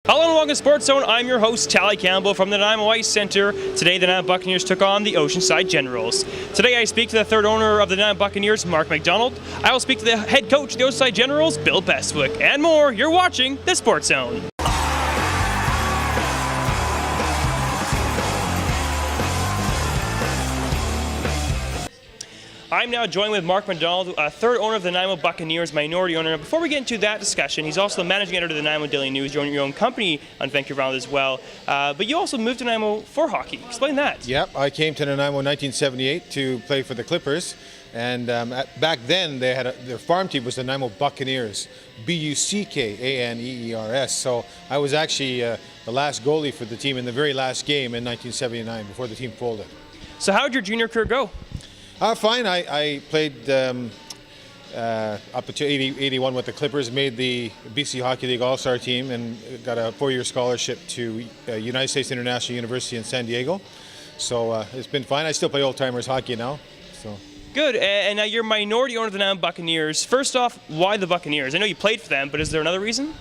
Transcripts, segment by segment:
Hello and welcome to Sports Zone. I'm your host, Tali Campbell from the Nanaimo Ice Center. Today, the Nanaimo Buccaneers took on the Oceanside Generals. Today, I speak to the third owner of the Nanaimo Buccaneers, Mark MacDonald. I will speak to the head coach of the Oceanside Generals, Bill Bestwick, and more. You're watching the Sports Zone. I'm now joined with Mark MacDonald, third owner of the Nanaimo Buccaneers, minority owner. Before we get into that discussion, he's also the managing editor of the Nanaimo Daily News. You own your own company on Vancouver Island as well. But you also moved to Nanaimo for hockey. Explain that. Yep, I came to Nanaimo in 1978 to play for the Clippers. And back then, their farm team was the Nanaimo Buccaneers, Buccaneers. So I was actually the last goalie for the team in the very last game in 1979 before the team folded. So how did your junior career go? Fine. I played up until 81 with the Clippers, made the BC Hockey League All-Star team, and got a 4-year scholarship to United States International University in San Diego. So it's been fine. I still play old-timers hockey now. So. Good. And now you're minority owner of the Nanaimo Buccaneers. First off, why the Buccaneers? I know you played for them, but is there another reason?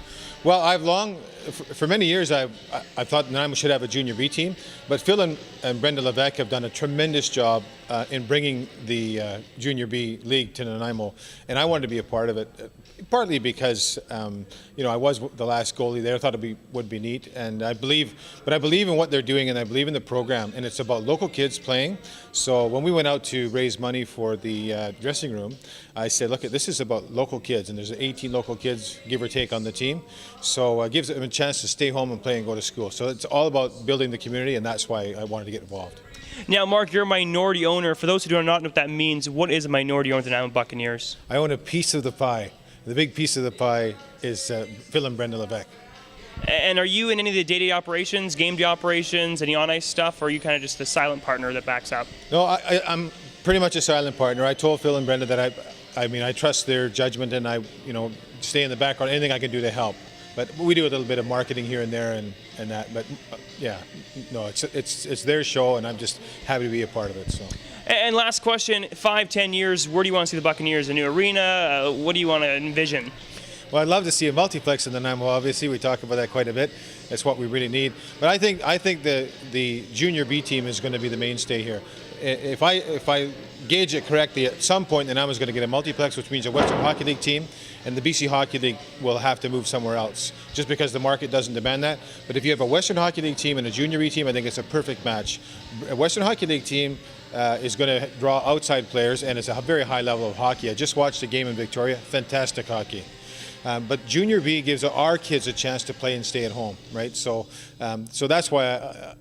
Well, for many years, I thought Nanaimo should have a junior B team, but Phil and Brenda Levesque have done a tremendous job in bringing the junior B league to Nanaimo, and I wanted to be a part of it, partly because I was the last goalie there. I thought would be neat, and I believe in what they're doing, and I believe in the program, and it's about local kids playing. So when we went out to raise money for the dressing room, I said, look, this is about local kids, and there's 18 local kids, give or take, on the team. So it gives them a chance to stay home and play and go to school. So it's all about building the community, and that's why I wanted to get involved. Now, Mark, you're a minority owner. For those who do not know what that means, what is a minority owner of the Nanaimo Buccaneers? I own a piece of the pie. The big piece of the pie is Phil and Brenda Levesque. And are you in any of the day-to-day operations, game day operations, any on-ice stuff, or are you kind of just the silent partner that backs up? No, I'm pretty much a silent partner. I told Phil and Brenda that I trust their judgment, and I stay in the background, anything I can do to help. But we do a little bit of marketing here and there and that. But yeah, no, it's their show, and I'm just happy to be a part of it. So. And last question: 5-10 years, where do you want to see the Buccaneers? A new arena? What do you want to envision? Well, I'd love to see a multiplex in the Nanaimo. Obviously, we talk about that quite a bit. That's what we really need. But I think the junior B team is going to be the mainstay here. If I gauge it correctly, at some point, Nanaimo is going to get a multiplex, which means a Western Hockey League team, and the BC Hockey League will have to move somewhere else, just because the market doesn't demand that. But if you have a Western Hockey League team and a junior B team, I think it's a perfect match. A Western Hockey League team is going to draw outside players, and it's a very high level of hockey. I just watched a game in Victoria, fantastic hockey. But Junior B gives our kids a chance to play and stay at home, right? So that's why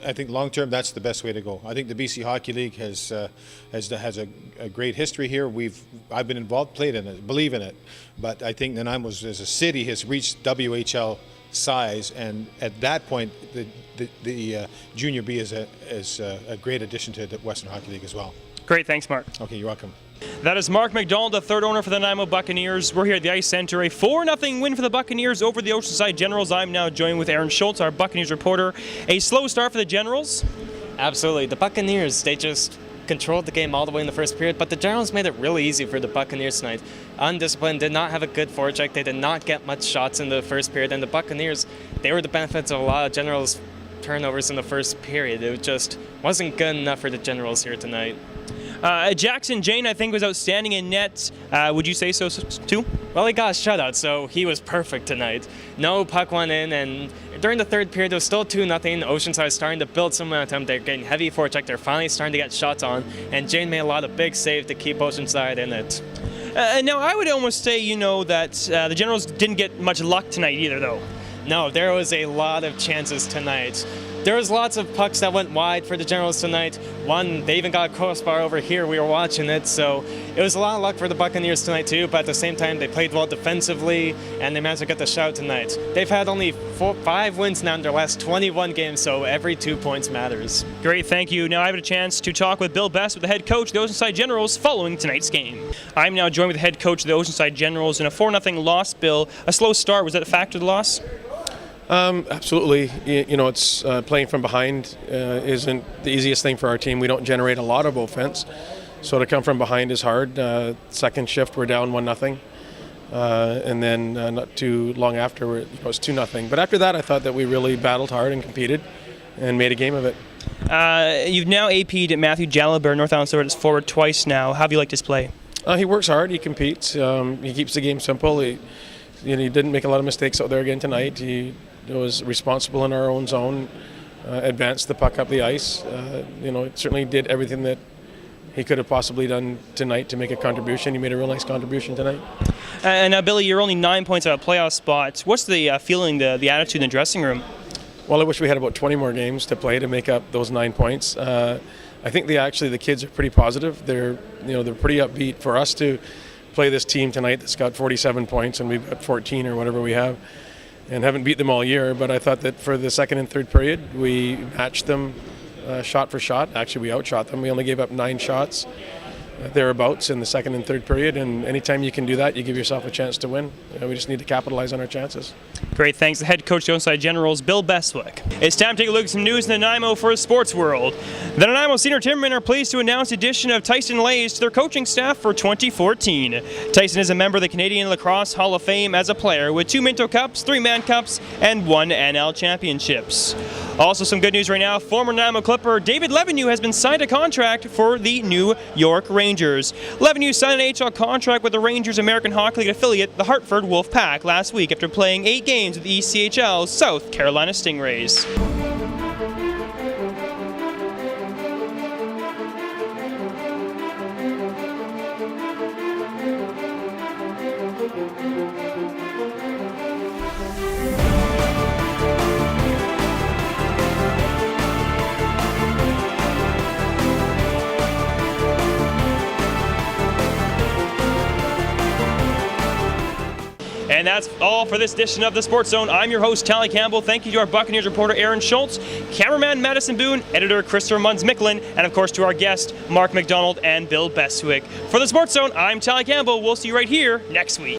I think long term that's the best way to go. I think the BC Hockey League has a great history here. I've been involved, played in it, believe in it. But I think Nanaimo as a city has reached WHL size, and at that point the Junior B is a great addition to the Western Hockey League as well. Great, thanks, Mark. Okay, you're welcome. That is Mark MacDonald, the third owner for the Nanaimo Buccaneers. We're here at the Ice Center. A 4-0 win for the Buccaneers over the Oceanside Generals. I'm now joined with Aaron Schultz, our Buccaneers reporter. A slow start for the Generals? Absolutely. The Buccaneers, they just controlled the game all the way in the first period, but the Generals made it really easy for the Buccaneers tonight. Undisciplined, did not have a good forecheck. They did not get much shots in the first period, and the Buccaneers, they were the benefits of a lot of Generals turnovers in the first period. It just wasn't good enough for the Generals here tonight. Jackson Jane, I think, was outstanding in net. Would you say so too? Well, he got a shutout, so he was perfect tonight. No puck went in, and during the third period, it was still 2-0. Oceanside starting to build some momentum. They're getting heavy forecheck. They're finally starting to get shots on, and Jane made a lot of big saves to keep Oceanside in it. Now, I would almost say, that the Generals didn't get much luck tonight either, though. No, there was a lot of chances tonight. There was lots of pucks that went wide for the Generals tonight. One, they even got a crossbar over here. We were watching it, so it was a lot of luck for the Buccaneers tonight too, but at the same time, they played well defensively, and they managed to get the shout tonight. They've had only 5 wins now in their last 21 games, so every 2 points matters. Great, thank you. Now I have a chance to talk with Bill Bestwick, the head coach of the Oceanside Generals, following tonight's game. I'm now joined with the head coach of the Oceanside Generals in a 4-0 loss, Bill. A slow start, was that a factor of the loss? Absolutely. It's playing from behind isn't the easiest thing for our team. We don't generate a lot of offense, so to come from behind is hard. Second shift, we're down 1-0. and then not too long after, it was 2-0. But after that, I thought that we really battled hard and competed and made a game of it. You've now AP'd Matthew Jalabert, North Island Stewart, as forward twice now. How have you liked his play? He works hard. He competes. He keeps the game simple. He didn't make a lot of mistakes out there again tonight. He was responsible in our own zone, advanced the puck up the ice. Certainly did everything that he could have possibly done tonight to make a contribution. He made a real nice contribution tonight. And now, Billy, you're only 9 points out of playoff spots. What's the feeling, the attitude in the dressing room? Well, I wish we had about 20 more games to play to make up those 9 points. I think the kids are pretty positive. They're pretty upbeat. For us to play this team tonight that's got 47 points and we've got 14 or whatever we have, and haven't beat them all year. But I thought that for the second and third period, we matched them shot for shot. Actually, we outshot them. We only gave up 9 shots thereabouts in the second and third period, and anytime you can do that, you give yourself a chance to win. We just need to capitalize on our chances. Great, thanks. The head coach of the Oceanside Generals, Bill Bestwick. It's time to take a look at some news in Nanaimo for the sports world. The Nanaimo Senior Timbermen are pleased to announce the addition of Tyson Lays to their coaching staff for 2014. Tyson is a member of the Canadian Lacrosse Hall of Fame as a player with 2 Minto Cups, 3 Man Cups, and 1 NL Championships. Also some good news right now, former Nanaimo Clipper David Levenew has been signed a contract for the New York Rangers. Levenew signed an AHL contract with the Rangers American Hockey League affiliate, the Hartford Wolfpack, last week after playing 8 games with the ECHL's South Carolina Stingrays. And that's all for this edition of the Sports Zone. I'm your host, Tali Campbell. Thank you to our Buccaneers reporter, Aaron Schultz, cameraman, Madison Boone, editor, Christopher Munns-Micklin, and of course to our guests, Mark MacDonald and Bill Bestwick. For the Sports Zone, I'm Tali Campbell. We'll see you right here next week.